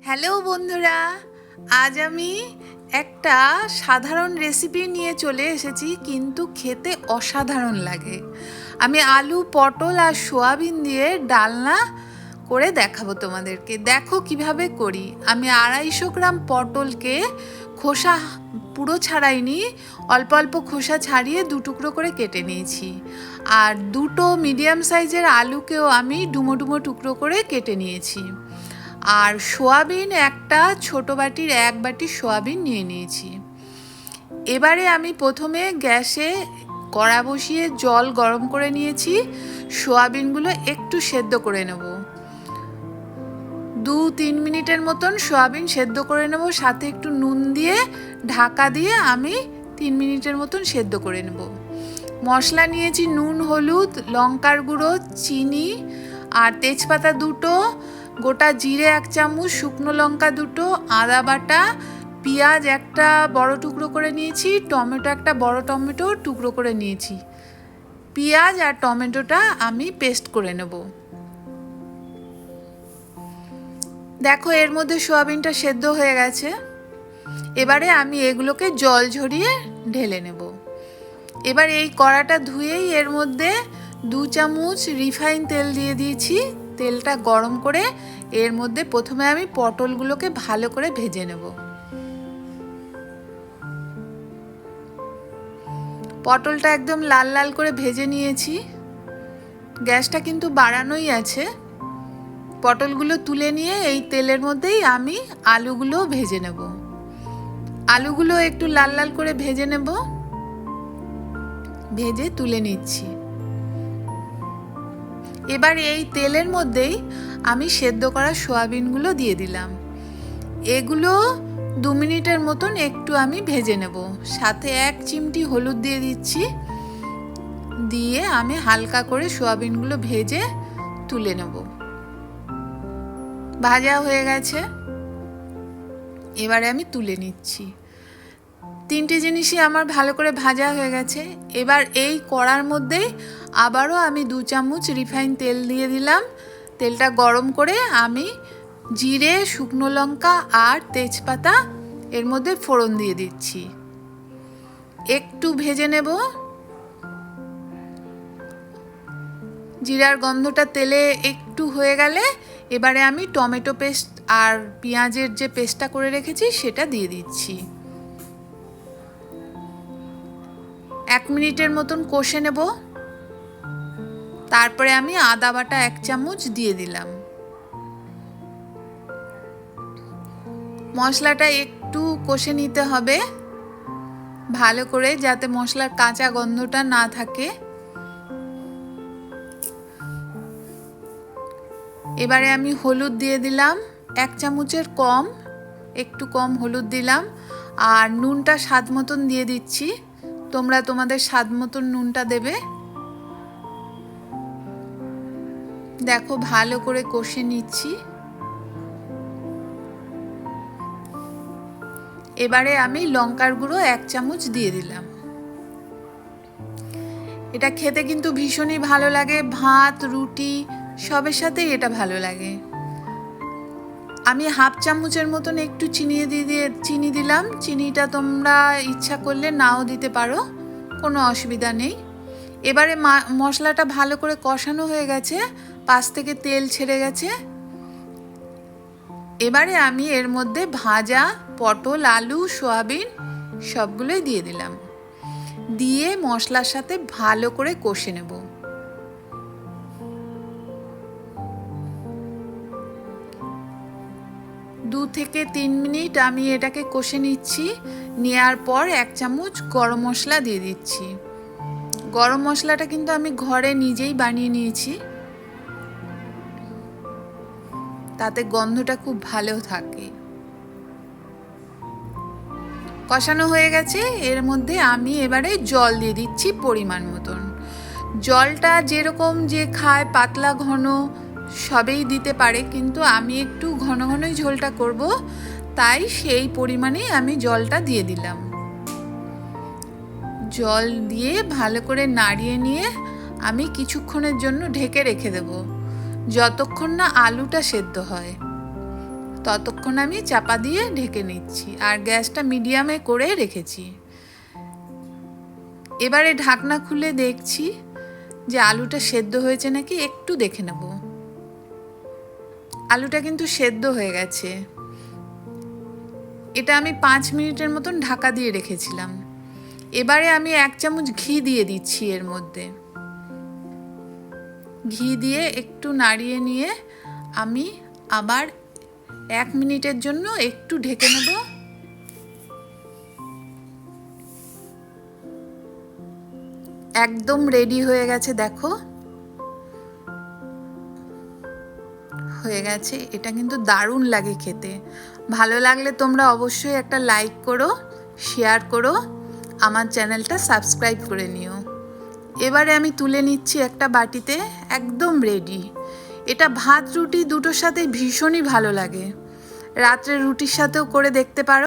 Hello বন্ধুরা, আজ আমি একটা সাধারণ রেসিপি নিয়ে চলে এসেছি, কিন্তু খেতে অসাধারণ লাগে। আমি আলু, পটল আর সোয়াবিন দিয়ে ডালনা করে দেখাবো তোমাদেরকে। দেখো কিভাবে করি। আমি 250 গ্রাম পটলকে খোসা পুরো ছাড়াইনি, অল্প অল্প খোসা ছাড়িয়ে 2 টুকরো করে কেটে নিয়েছি। আর 2টো মিডিয়াম সাইজের আলুকেও আমি ডুমো ডুমো টুকরো করে কেটে নিয়েছি। আর সোয়াবিন একটা ছোট বাটির 1 বাটি সোয়াবিন নিয়ে নিয়েছি। এবারে আমি প্রথমে গ্যাসে কড়া বসিয়ে জল গরম করে নিয়েছি। সোয়াবিনগুলো একটু সেদ্ধ করে নেব। 2-3 মিনিটের মতন সোয়াবিন সেদ্ধ করে নেব, সাথে একটু নুন দিয়ে ঢাকা দিয়ে আমি 3 মিনিটের মতন সেদ্ধ করে নেব। মশলা নিয়েছি নুন, হলুদ, লঙ্কার গুঁড়ো, চিনি আর তেজপাতা 2টো, গোটা জিরে 1 চামচ, শুকনো লঙ্কা 2টো, আদা বাটা, পেঁয়াজ একটা বড় টুকরো করে নিয়েছি, টমেটো একটা বড় টমেটো টুকরো করে নিয়েছি। পেঁয়াজ আর টমেটোটা আমি পেস্ট করে নেব। দেখো এর মধ্যে সোয়াবিনটা সেদ্ধ হয়ে গেছে। এবারে আমি এগুলোকে জল ঝরিয়ে ঢেলে নেব। এবার এই কড়াটা ধুয়েই এর মধ্যে 2 চামচ রিফাইন তেল দিয়ে দিয়েছি। তেলটা গরম করে এর মধ্যে প্রথমে আমি পটলগুলোকে ভালো করে ভেজে নেব। পটলটা একদম লাল লাল করে ভেজে নিয়েছি। গ্যাসটা কিন্তু বাড়ানোই আছে। পটলগুলো তুলে নিয়ে এই তেলের মধ্যেই আমি আলুগুলো ভেজে নেব। আলুগুলো একটু লাল লাল করে ভেজে নেব। ভেজে তুলে নিচ্ছি। এবার এই তেলের মধ্যেই আমি সেদ্ধ করা সোয়াবিনগুলো দিয়ে দিলাম। এগুলো 2 মিনিটের মতন একটু আমি ভেজে নেব। সাথে 1 চিমটি হলুদ দিয়ে দিচ্ছি। দিয়ে আমি হালকা করে সোয়াবিনগুলো ভেজে তুলে নেব। ভাজা হয়ে গেছে। এবারে আমি তুলে নিচ্ছি। 3টে জিনিসই আমার ভালো করে ভাজা হয়ে গেছে। এবার এই কড়ার মধ্যেই আবারও আমি 2 চামচ রিফাইন তেল দিয়ে দিলাম। তেলটা গরম করে আমি জিরে, শুকনো লঙ্কা আর তেজপাতা এর মধ্যে ফোড়ন দিয়ে দিচ্ছি। একটু ভেজে নেব। জিরার গন্ধটা তেলে একটু হয়ে গেলে এবারে আমি টমেটো পেস্ট আর পেঁয়াজের যে পেস্টটা করে রেখেছি সেটা দিয়ে দিচ্ছি। 1 মিনিটের মতন কষে নেব। তারপরে আমি আদা বাটা 1 চামচ দিয়ে দিলাম। মশলাটা একটু কষে নিতে হবে ভালো করে, যাতে মশলার কাঁচা গন্ধটা না থাকে। এবারে আমি হলুদ দিয়ে দিলাম 1 চামচের কম, একটু কম হলুদ দিলাম। আর নুনটা স্বাদ মতন দিয়ে দিচ্ছি। তোমরা তোমাদের স্বাদ মতন নুনটা দেবে। দেখো ভালো করে কষে নিচ্ছি। এবারে আমি লঙ্কার গুঁড়ো 1 চামচ দিয়ে দিলাম। এটা খেতে কিন্তু ভীষণই ভালো লাগে। ভাত, রুটি সবের সাথেই এটা ভালো লাগে। আমি 1/2 চামচের মতন একটু চিনি দিলাম। চিনিটা তোমরা ইচ্ছা করলে নাও দিতে পারো, কোনো অসুবিধা নেই। এবারে মশলাটা ভালো করে কষানো হয়ে গেছে, পাশ থেকে তেল ছেড়ে গেছে। এবারে আমি এর মধ্যে ভাজা পটল, আলু, সোয়াবিন সবগুলোই দিয়ে দিলাম। দিয়ে মশলার সাথে ভালো করে কষে নেব। দু থেকে 3 মিনিট আমি এটাকে কষে নিচ্ছি। নেওয়ার পর 1 চামচ গরম মশলা দিয়ে দিচ্ছি। গরম মশলাটা কিন্তু আমি ঘরে নিজেই বানিয়ে নিয়েছি, তাতে গন্ধটা খুব ভালো থাকে। কষানো হয়ে গেছে। এর মধ্যে আমি এবারে জল দিয়ে দিচ্ছি পরিমাণ মতন। জলটা যেরকম যে খায়, পাতলা ঘন সবেই দিতে পারে, কিন্তু আমি একটু ঘন ঘনই ঝোলটা করব, তাই সেই পরিমাণেই আমি জলটা দিয়ে দিলাম। জল দিয়ে ভালো করে নাড়িয়ে নিয়ে আমি কিছুক্ষণের জন্য ঢেকে রেখে দেব, যতক্ষণ না আলুটা সেদ্ধ হয়। ততক্ষণ আমি চাপা দিয়ে ঢেকে নিচ্ছি আর গ্যাসটা মিডিয়ামে করে রেখেছি। এবারে ঢাকনা খুলে দেখছি যে আলুটা সেদ্ধ হয়েছে নাকি, একটু দেখে নেব। আলুটা কিন্তু সেদ্ধ হয়ে গেছে। এটা আমি 5 মিনিটের মতন ঢাকা দিয়ে রেখেছিলাম। এবারে আমি 1 চামচ ঘি দিয়ে দিচ্ছি এর মধ্যে। ঘি দিয়ে একটু নাড়িয়ে নিয়ে আমি আবার 1 মিনিটের জন্য একটু ঢেকে নেব। একদম রেডি হয়ে গেছে, দেখো হয়ে গেছে। এটা কিন্তু দারুণ লাগে খেতে। ভালো লাগলে তোমরা অবশ্যই একটা লাইক করো, শেয়ার করো, আমার চ্যানেলটা সাবস্ক্রাইব করে নিও। এবারে আমি তুলে নিচ্ছি একটা বাটিতে। একদম রেডি। এটা ভাত রুটি দুটোর সাথে ভীষণই ভালো লাগে। রাত্রে রুটির সাথেও করে দেখতে পারো।